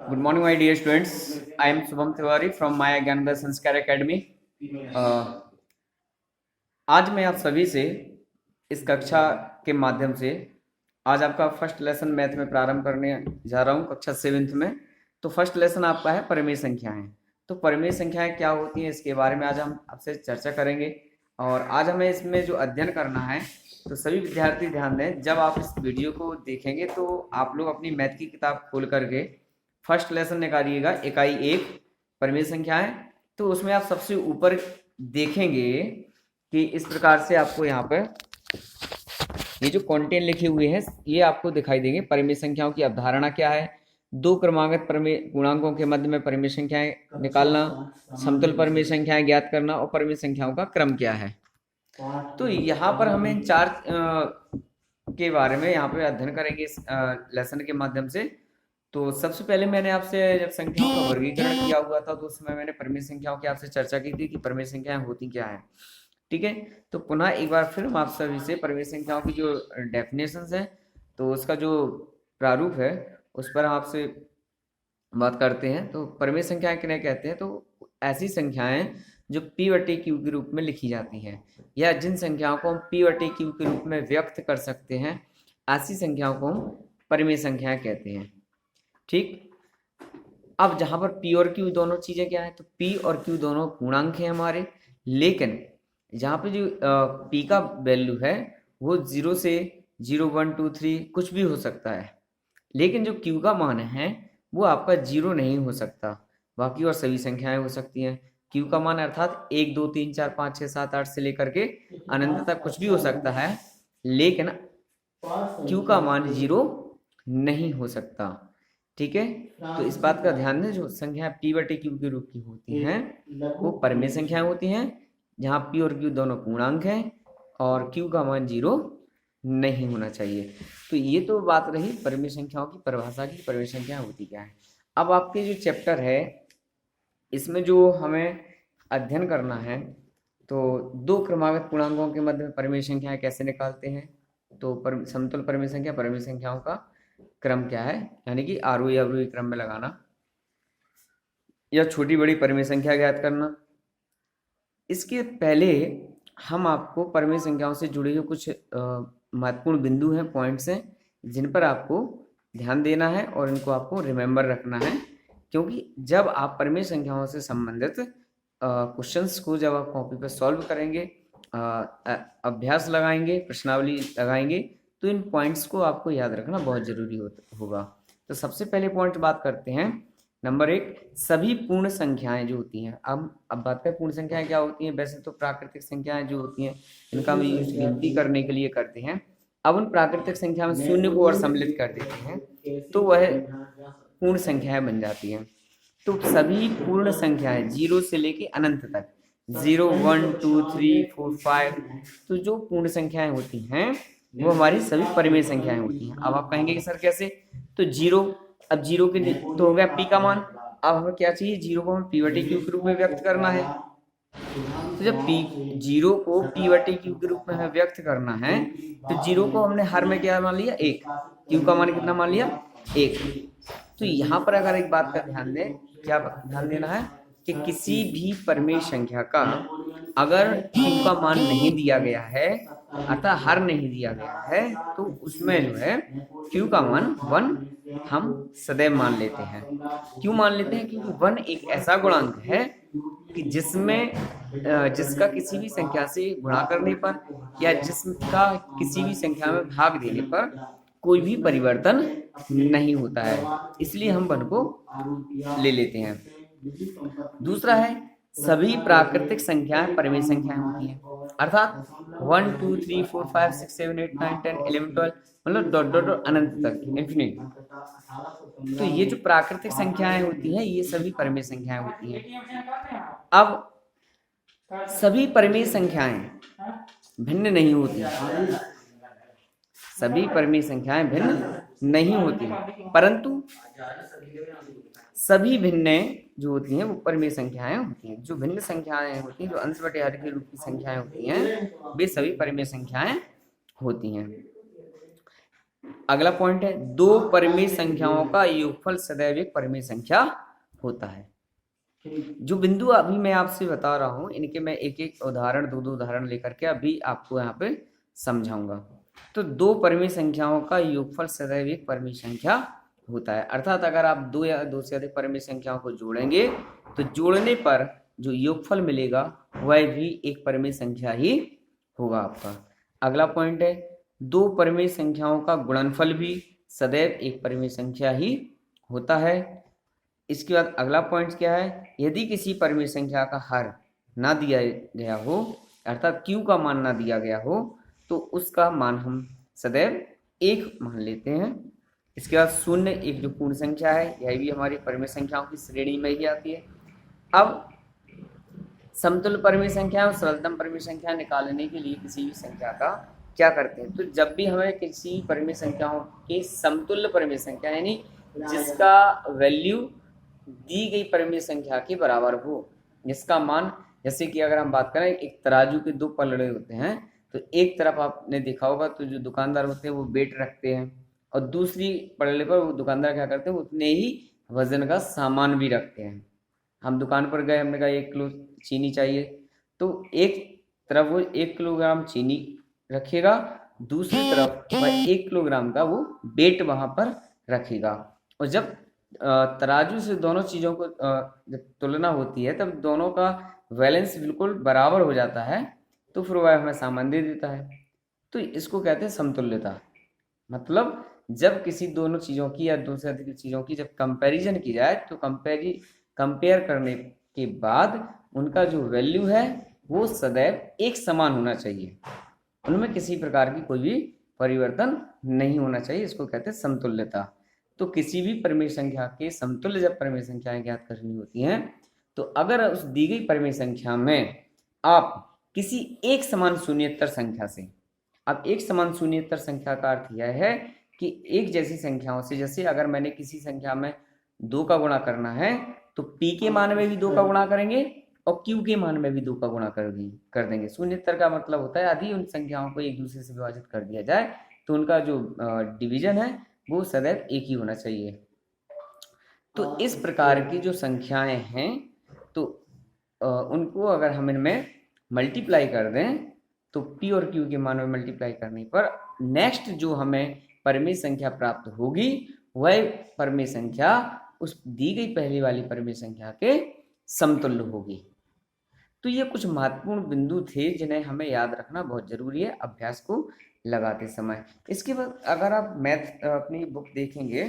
Good morning, my dear students. I am Subham Tiwari from Maya Gyanada Sanskar Academy. आज मैं आप सभी से इस कक्षा के माध्यम से आज आपका फर्स्ट लेसन मैथ में प्रारंभ करने जा रहा हूँ, कक्षा 7th में। तो फर्स्ट लेसन आपका है परिमेय संख्याएं। तो परिमेय संख्याएं क्या होती हैं, इसके बारे में आज हम आपसे चर्चा करेंगे। और आज हमें इसमें जो अध्ययन करना है, तो सभी विद्यार्थी ध्यान दें, जब आप इस वीडियो को देखेंगे तो आप लोग अपनी मैथ की किताब खोल करके फर्स्ट लेसन निकालिएगा, इकाई 1 परिमेय संख्याएं। तो उसमें आप सबसे ऊपर देखेंगे कि इस प्रकार से आपको यहाँ पर ये जो कंटेंट लिखे हुए हैं ये आपको दिखाई देंगे। परिमेय संख्याओं की अवधारणा क्या है, दो क्रमागत परिमेय गुणांकों के मध्य में परिमेय संख्याएं निकालना, समतुल परिमेय संख्याएं ज्ञात करना और परिमेय संख्याओं का क्रम क्या है। तो यहाँ पर हमें इन चार के बारे में यहाँ पे अध्ययन करेंगे इस लेसन के माध्यम से। तो सबसे पहले मैंने आपसे जब संख्याओं का वर्गीकरण किया हुआ था तो उस समय मैंने परिमेय संख्याओं की आपसे चर्चा की थी कि परिमेय संख्याएं होती क्या है। ठीक है, तो पुनः एक बार फिर हम आप सभी से परिमेय संख्याओं की जो डेफिनेशंस है तो उसका जो प्रारूप है उस पर हम आपसे बात करते हैं। तो परिमेय संख्याएं किन्हें कहते हैं, तो ऐसी संख्याएं जो p/q के रूप में लिखी जाती हैं या जिन संख्याओं को हम p/q के रूप में व्यक्त कर सकते हैं, ऐसी संख्याओं को हम परिमेय संख्याएं कहते हैं। ठीक, अब जहां पर p और q दोनों चीजें क्या है, तो p और q दोनों पूर्णांक हैं हमारे, लेकिन जहाँ पे जो p का वैल्यू है वो 0 से 0, 1, 2, 3 कुछ भी हो सकता है, लेकिन जो q का मान है वो आपका 0 नहीं हो सकता। बाकी और सभी संख्याएं हो सकती हैं। q का मान अर्थात 1, 2, 3, 4, 5, 6, 7, 8 से लेकर के अनंत तक कुछ भी हो सकता है, लेकिन q का मान 0 नहीं हो सकता। ठीक है, तो इस बात का ध्यान दें, जो संख्या p/q के रूप की होती हैं वो परिमेय संख्याएं होती हैं जहाँ p और q दोनों पूर्णांक हैं और q का मान 0 नहीं होना चाहिए। तो ये तो बात रही परिमेय संख्याओं की परिभाषा की, परिमेय संख्या होती क्या है। अब आपके जो चैप्टर है इसमें जो हमें अध्ययन करना है, तो दो क्रमागत पूर्णांकों के मध्य में परिमेय संख्याएं कैसे निकालते हैं, तो समतुल परिमेय संख्या परिमेय संख्याओं का क्रम क्या है, यानी कि आरोही अवरोही क्रम में लगाना या छोटी बड़ी परिमेय संख्या ज्ञात करना। इसके पहले हम आपको परिमेय संख्याओं से जुड़े हुए कुछ महत्वपूर्ण बिंदु हैं, पॉइंट्स हैं, जिन पर आपको ध्यान देना है और इनको आपको रिमेंबर रखना है, क्योंकि जब आप परिमेय संख्याओं से संबंधित क्वेश्चंस को जब आप कॉपी पर सॉल्व करेंगे, अभ्यास लगाएंगे, प्रश्नावली लगाएंगे, तो इन पॉइंट्स को आपको याद रखना बहुत जरूरी होगा। तो सबसे पहले पॉइंट बात करते हैं, नंबर 1, सभी पूर्ण संख्याएं जो होती हैं। अब बात करें पूर्ण संख्याएं क्या होती हैं। वैसे तो प्राकृतिक संख्याएं जो होती हैं इनका हम यूज गिनती करने के लिए करते हैं। अब उन प्राकृतिक संख्या में शून्य को और सम्मिलित कर देते हैं तो वह पूर्ण संख्याएं बन जाती हैं। तो सभी पूर्ण संख्याएं 0 से लेके अनंत तक, 0, 1, 2, 3, 4, 5, तो जो पूर्ण संख्याएं होती हैं वो हमारी सभी परिमेय संख्याएं होती हैं। अब आप कहेंगे कि सर कैसे, तो 0, अब 0 के तो हो गया p का मान। अब हमें क्या चाहिए, 0 को हमें p/q के रूप में व्यक्त करना है। तो जब 0 को p/q के रूप में हमें व्यक्त करना है तो 0 को हमने हर में क्या मान लिया, 1, q का मान कितना मान लिया, 1। तो यहाँ पर अगर एक बात का ध्यान दें, क्या ध्यान देना है कि किसी भी परिमेय संख्या का अगर q का मान नहीं दिया गया है, अर्थात हर नहीं दिया गया है, तो उसमें जो है q का मान 1 हम सदैव मान लेते हैं। क्यों मान लेते हैं, क्योंकि 1 एक ऐसा गुणांक है कि जिसका किसी भी संख्या से गुणा करने पर या जिसका किसी भी संख्या में भाग देने पर कोई भी परिवर्तन नहीं होता है, इसलिए हम 1 को ले लेते हैं। दूसरा है, सभी प्राकृतिक संख्याएं परिमेय संख्याएं होती हैं, अर्थात 1, 2, 3, 4, 5, 6, 7, 8, 9, 10, 11, 12, मतलब डॉट डॉट डॉट अनंत तक, इन्फिनिट। तो ये जो प्राकृतिक संख्याएं होती हैं ये सभी परिमेय संख्याएं होती हैं। अब सभी परिमेय संख्याएं भिन्न नहीं होती, सभी परिमेय संख्याएं भिन्न नहीं होती, परंतु सभी भिन्न जो होती हैं वो परिमेय संख्याएं होती हैं। जो भिन्न संख्याएं होती हैं, जो अंश बटे हर के रूप की संख्याएं होती हैं, वे सभी परिमेय संख्याएं होती हैं। अगला पॉइंट है, दो परिमेय संख्याओं का योगफल सदैव एक परिमेय संख्या होता है। जो बिंदु अभी मैं आपसे बता रहा हूं, इनके मैं एक एक उदाहरण, दो उदाहरण लेकर के अभी आपको यहाँ पे समझाऊंगा। तो दो परिमेय संख्याओं का योगफल सदैव एक परिमेय संख्या होता है। अर्थात अगर आप दो या दो से अधिक परिमेय संख्याओं को जोड़ेंगे तो जोड़ने पर जो योगफल मिलेगा वह भी एक परिमेय संख्या ही होगा आपका। अगला पॉइंट है, दो परिमेय संख्याओं का गुणनफल भी सदैव एक परिमेय संख्या ही होता है। इसके बाद अगला पॉइंट क्या है, यदि किसी परिमेय संख्या का हर ना दिया गया हो, अर्थात q का मान ना दिया गया हो, तो उसका मान हम सदैव एक मान लेते हैं। इसके बाद शून्य एक जो पूर्ण संख्या है, यह भी हमारी परिमेय संख्याओं की श्रेणी में ही आती है। अब समतुल्य परिमेय संख्या और सरलतम परिमेय संख्या निकालने के लिए किसी भी संख्या का क्या करते हैं, तो जब भी हमें किसी परिमेय संख्याओं के समतुल्य परिमेय संख्या यानी जिसका वैल्यू दी गई परिमेय संख्या के बराबर हो, जिसका मान, जैसे कि अगर हम बात करें एक तराजू के दो पलड़े होते हैं, तो एक तरफ आपने देखा होगा तो जो दुकानदार होते हैं वो वेट रखते हैं और दूसरी पलड़े पर वो दुकानदार क्या करते हैं, उतने ही वजन का सामान भी रखते हैं। हम दुकान पर गए, हमने कहा 1 किलो चीनी चाहिए, तो एक तरफ वो 1 किलोग्राम चीनी रखेगा, दूसरी तरफ वह 1 किलोग्राम का वो वेट वहां पर रखेगा। और जब तराजू से दोनों चीज़ों को जब तुलना होती है तब दोनों का बैलेंस बिल्कुल बराबर हो जाता है, तो फिर वह हमें सामान दे देता है। तो इसको कहते हैं समतुल्यता। मतलब जब किसी दोनों चीज़ों की या दो से अधिक चीज़ों की जब कंपैरिजन की जाए तो कंपेयर करने के बाद उनका जो वैल्यू है वो सदैव एक समान होना चाहिए, उनमें किसी प्रकार की कोई भी परिवर्तन नहीं होना चाहिए। इसको कहते हैं समतुल्यता। तो किसी भी परिमेय संख्या के समतुल्य जब परिमेय संख्याएं ज्ञात करनी होती हैं, तो अगर उस दी गई परिमेय संख्या में आप किसी एक समान शून्येतर संख्या से, अब एक समान शून्येतर संख्या का अर्थ यह है कि एक जैसी संख्याओं से, जैसे अगर मैंने किसी संख्या में 2 का गुणा करना है तो p के मान में भी 2 का गुणा करेंगे और q के मान में भी 2 का गुणा कर देंगे। शून्येतर का मतलब होता है यदि उन संख्याओं को एक दूसरे से विभाजित कर दिया जाए तो उनका जो डिवीजन है वो सदैव एक ही होना चाहिए। तो इस प्रकार की जो संख्याएं हैं तो उनको अगर हम इनमें मल्टीप्लाई कर दें तो p और q के मान में मल्टीप्लाई करने पर नेक्स्ट जो हमें परिमेय संख्या प्राप्त होगी वह परिमेय संख्या उस दी गई पहली वाली परिमेय संख्या के समतुल्य होगी। तो ये कुछ महत्वपूर्ण बिंदु थे जिन्हें हमें याद रखना बहुत जरूरी है अभ्यास को लगाते समय। इसके बाद अगर आप मैथ अपनी बुक देखेंगे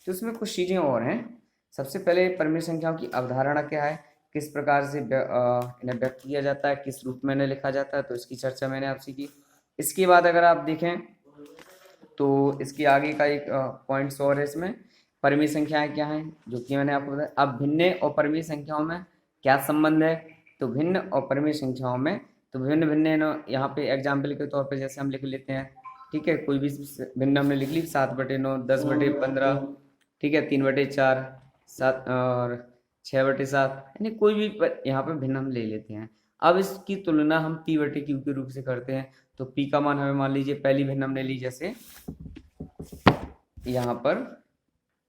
तो उसमें कुछ चीज़ें और हैं। सबसे पहले परिमेय संख्याओं की अवधारणा क्या है, किस प्रकार से इन्हें व्यक्त किया जाता है, किस रूप में इन्हें लिखा जाता है, तो इसकी चर्चा मैंने आपसे की। इसके बाद अगर आप देखें तो इसके आगे का एक पॉइंट्स और है इसमें, परिमेय संख्याएं क्या हैं जो कि मैंने आपको बताया। अब भिन्न और परिमेय संख्याओं में क्या संबंध है, तो भिन्न और परिमेय संख्याओं में तो भिन्न भिन्न यहाँ पे एग्जाम्पल के तौर पे जैसे हम लिख लेते हैं, ठीक है, कोई भी भिन्न हमने लिख ली 7/9, 10/15, ठीक है, 3/4, 7 और 6/7, यानी कोई भी यहाँ पे भिन्न हम ले लेते हैं। अब इसकी तुलना हम p/q के रूप से करते हैं। तो p का मान हमें मान लीजिए पहली भिन्न हमने ली, जैसे यहाँ पर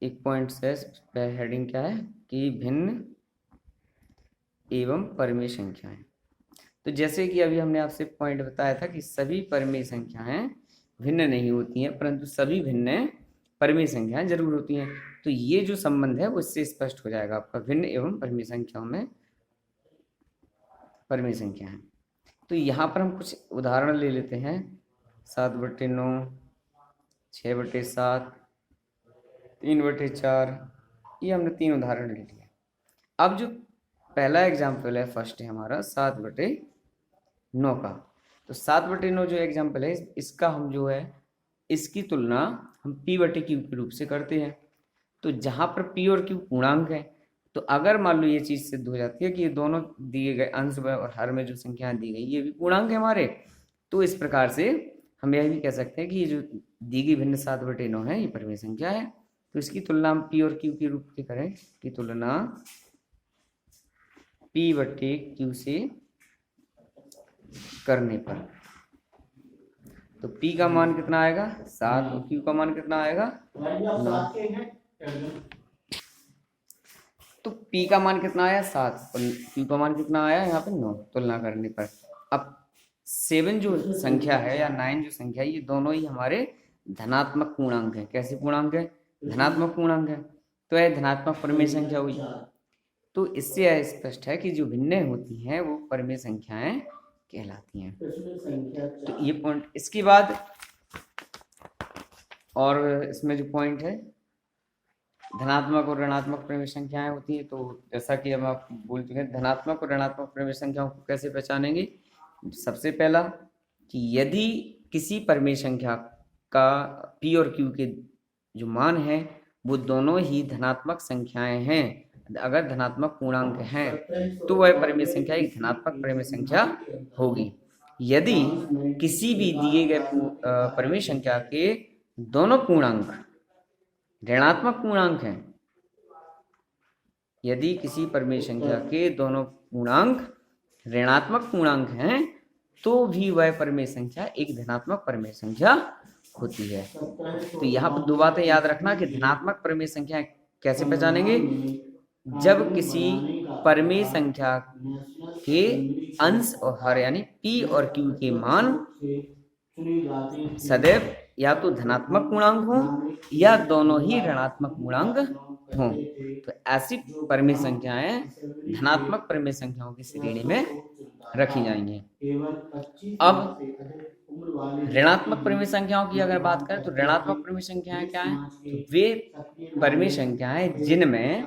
एक पॉइंट से हेडिंग क्या है कि भिन्न एवं परिमेय संख्याएं। तो जैसे कि अभी हमने आपसे पॉइंट बताया था कि सभी परिमेय संख्याएं भिन्न नहीं होती हैं परंतु सभी भिन्न परिमेय संख्याएं जरूर होती हैं। तो ये जो संबंध है वो इससे स्पष्ट हो जाएगा आपका, भिन्न एवं परिमेय संख्याओं में परिमेय संख्याएं। तो यहाँ पर हम कुछ उदाहरण ले लेते हैं। 7/9, 6/7, 3/4, ये हमने 3 उदाहरण ले लिए। अब जो पहला एग्जाम्पल है, फर्स्ट है हमारा 7/9 का। तो 7/9 जो एग्जाम्पल है इसका हम जो है इसकी तुलना हम p/q के रूप से करते हैं। तो जहाँ पर p और q पूर्णांक है, तो अगर मान लो ये चीज़ सिद्ध हो जाती है कि ये दोनों दिए गए अंश और हर में जो संख्याएं दी गई ये भी पूर्णांक है हमारे, तो इस प्रकार से हम यह भी कह सकते हैं कि ये जो दी गई भिन्न 7/9 है ये परिमेय संख्या है। तो इसकी तुलना हम p और q के रूप से करें, की तुलना p/q से करने पर तो P का मान कितना आएगा 7 और Q का मान कितना आएगा 9। तो P का मान कितना आया 7 और Q का मान कितना आया यहाँ पे 9 तुलना करने पर। अब 7 जो संख्या है या 9 जो संख्या है ये दोनों ही हमारे धनात्मक पूर्णांक है। कैसे पूर्णांक है? धनात्मक पूर्णांक है। तो यह धनात्मक परिमेय संख्या हुई। तो इससे यह स्पष्ट है कि जो भिन्न होती हैं वो परिमेय संख्याएं कहलाती हैं। तो ये पॉइंट। इसके बाद और इसमें जो पॉइंट है धनात्मक और ऋणात्मक परिमेय संख्याएं होती हैं। तो जैसा कि हम आप बोल चुके हैं धनात्मक और ऋणात्मक परिमेय संख्याओं को कैसे पहचानेंगे? सबसे पहला कि यदि किसी परिमेय संख्या का P और Q के जो मान है वो दोनों ही धनात्मक संख्याएं हैं, अगर धनात्मक पूर्णांक हैं तो वह परिमेय संख्या एक धनात्मक परिमेय संख्या होगी। यदि किसी भी दिए गए परिमेय संख्या के दोनों पूर्णांक ऋणात्मक पूर्णांक हैं, यदि किसी परिमेय संख्या के दोनों पूर्णांक ऋणात्मक पूर्णांक हैं तो भी वह परिमेय संख्या एक धनात्मक परिमेय संख्या होती है। तो यहाँ पर दो बातें याद रखना कि धनात्मक परिमेय संख्या कैसे पहचानेंगे? जब किसी परिमेय संख्या के अंश और हर यानी P और Q के मान सदैव या तो धनात्मक पूर्णांक हो या दोनों ही ऋणात्मक पूर्णांक हों, तो ऐसी परिमेय संख्याएं धनात्मक परिमेय संख्याओं की श्रेणी में रखी जाएंगी। अब ऋणात्मक परिमेय संख्याओं की अगर बात करें तो ऋणात्मक परिमेय संख्याएं क्या हैं? तो वे परिमेय संख्याएं जिनमें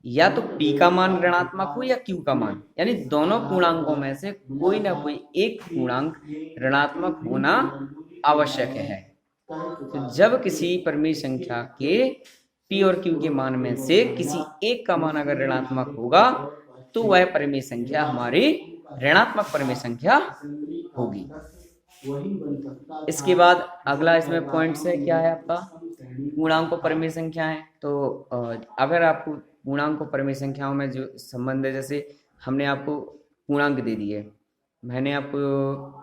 या तो P का मान ऋणात्मक हो या Q का मान, यानी दोनों पूर्णांकों में से कोई ना कोई एक पूर्णांक ऋणात्मक होना आवश्यक है। तो जब किसी परिमेय संख्या के P और Q के मान में से किसी एक का मान अगर ऋणात्मक होगा तो वह परिमेय संख्या हमारी ऋणात्मक परिमेय संख्या होगी। इसके बाद अगला इसमें पॉइंट्स है क्या है आपका पूर्णांक परिमेय संख्या है। तो अगर आपको पूर्णांक परिमेय संख्याओं में जो संबंध है, जैसे हमने आपको पूर्णांक दे दिए, मैंने आपको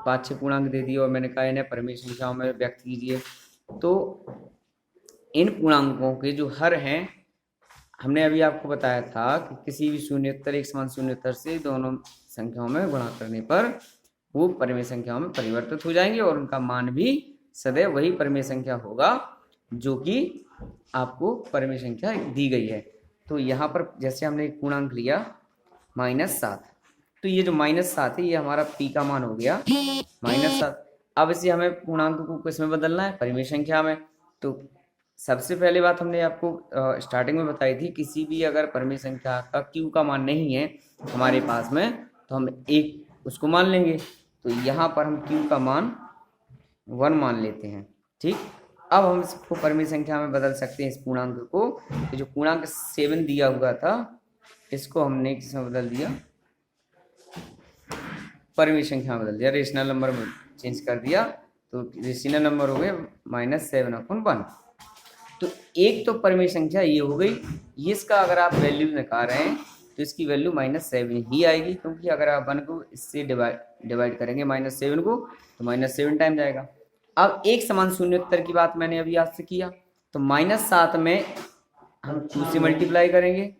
5-6 पूर्णांक दे दिए और मैंने कहा इन्हें परिमेय संख्याओं में व्यक्त कीजिए। तो इन पूर्णांकों के जो हर हैं हमने अभी आपको बताया था कि किसी भी शून्योत्तर एक समान शून्योत्तर से दोनों संख्याओं में गुणा करने पर वो परिमेय संख्याओं में परिवर्तित हो जाएंगे और उनका मान भी सदैव वही परिमेय संख्या होगा जो कि आपको परिमेय संख्या दी गई है। तो यहाँ पर जैसे हमने एक पूर्णांक लिया -7, तो ये जो -7 है ये हमारा P का मान हो गया -7। अब इसे हमें पूर्णांक को किसमें बदलना है? परिमेय संख्या में। तो सबसे पहले बात हमने आपको स्टार्टिंग में बताई थी, किसी भी अगर परिमेय संख्या का Q का मान नहीं है हमारे पास में तो हम एक उसको मान लेंगे। तो यहाँ पर हम Q का मान 1 मान लेते हैं। ठीक, अब हम इसको परिमेय संख्या में बदल सकते हैं इस पूर्णांक को। तो जो पूर्णांक 7 दिया हुआ था इसको हमने किसमें बदल दिया? परिमेय संख्या में बदल दिया, रेशनल नंबर में चेंज कर दिया। तो रेशनल नंबर हो गए -7/1। तो एक तो परिमेय संख्या ये हो गई, ये इसका अगर आप वैल्यू निकाल रहे हैं तो इसकी वैल्यू -7 ही आएगी, क्योंकि अगर आप 1 को इससे डिवाइड करेंगे -7 को तो -7 टाइम जाएगा। अब एक समान शून्योत्तर की बात मैंने अभी आपसे किया, तो -7 में हम 2 से मल्टीप्लाई करेंगे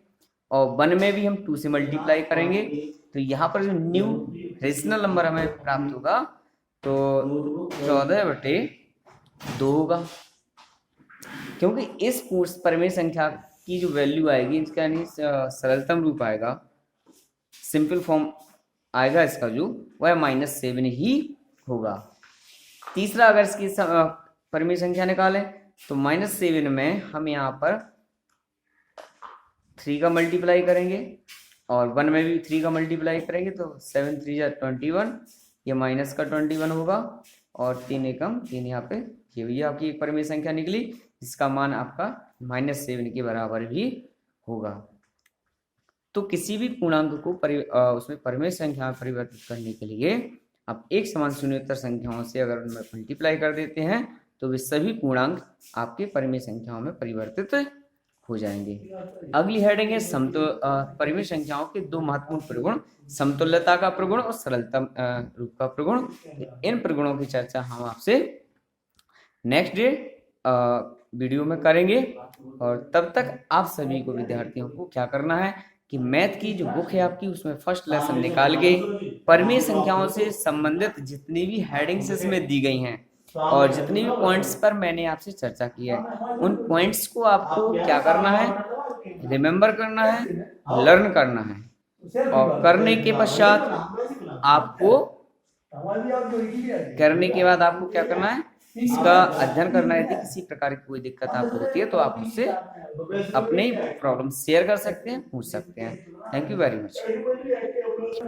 और 1 में भी हम 2 से मल्टीप्लाई करेंगे। तो यहाँ पर जो न्यू रेशनल नंबर हमें प्राप्त होगा तो 14/2 होगा, क्योंकि इस परिमेय संख्या की जो वैल्यू आएगी इसका यानी सरलतम रूप आएगा, सिंपल फॉर्म आएगा इसका जो वह -7 ही होगा। तीसरा अगर इसकी परिमेय संख्या निकालें तो -7 में हम यहाँ पर 3 का मल्टीप्लाई करेंगे और 1 में भी 3 का मल्टीप्लाई करेंगे तो 7 3 21, ये माइनस का 21 होगा और 3 एकम 3 यहाँ पे ये भी आपकी एक परिमेय संख्या निकली जिसका मान आपका -7 के बराबर भी होगा। तो किसी भी पूर्णांक को उसमें परिमेय संख्या में परिवर्तित करने के लिए आप एक समान शून्योत्तर संख्याओं से अगर उनमें मल्टीप्लाई कर देते हैं तो वे सभी पूर्णांक आपके परिमेय संख्याओं में परिवर्तित हो जाएंगे। अगली हेडिंग है परिमेय संख्याओं के 2 महत्वपूर्ण प्रगुण, समतुल्यता का प्रगुण और सरलता रूप का प्रगुण। इन प्रगुणों की चर्चा हम आपसे नेक्स्ट डे वीडियो में करेंगे। और तब तक आप सभी को, विद्यार्थियों को क्या करना है कि मैथ की जो बुक है आपकी, उसमें फर्स्ट लेसन निकाल के परिमेय संख्याओं से संबंधित जितनी भी हेडिंग्स इसमें दी गई हैं और जितने भी पॉइंट्स पर मैंने आपसे चर्चा की है, उन पॉइंट्स को आपको क्या करना है, रिमेम्बर करना है, लर्न करना है। और करने के बाद आपको क्या करना है, इसका अध्ययन करना है। यदि किसी प्रकार की कोई दिक्कत आपको होती है तो आप मुझसे अपने प्रॉब्लम शेयर कर सकते हैं, पूछ सकते हैं। Thank you very much.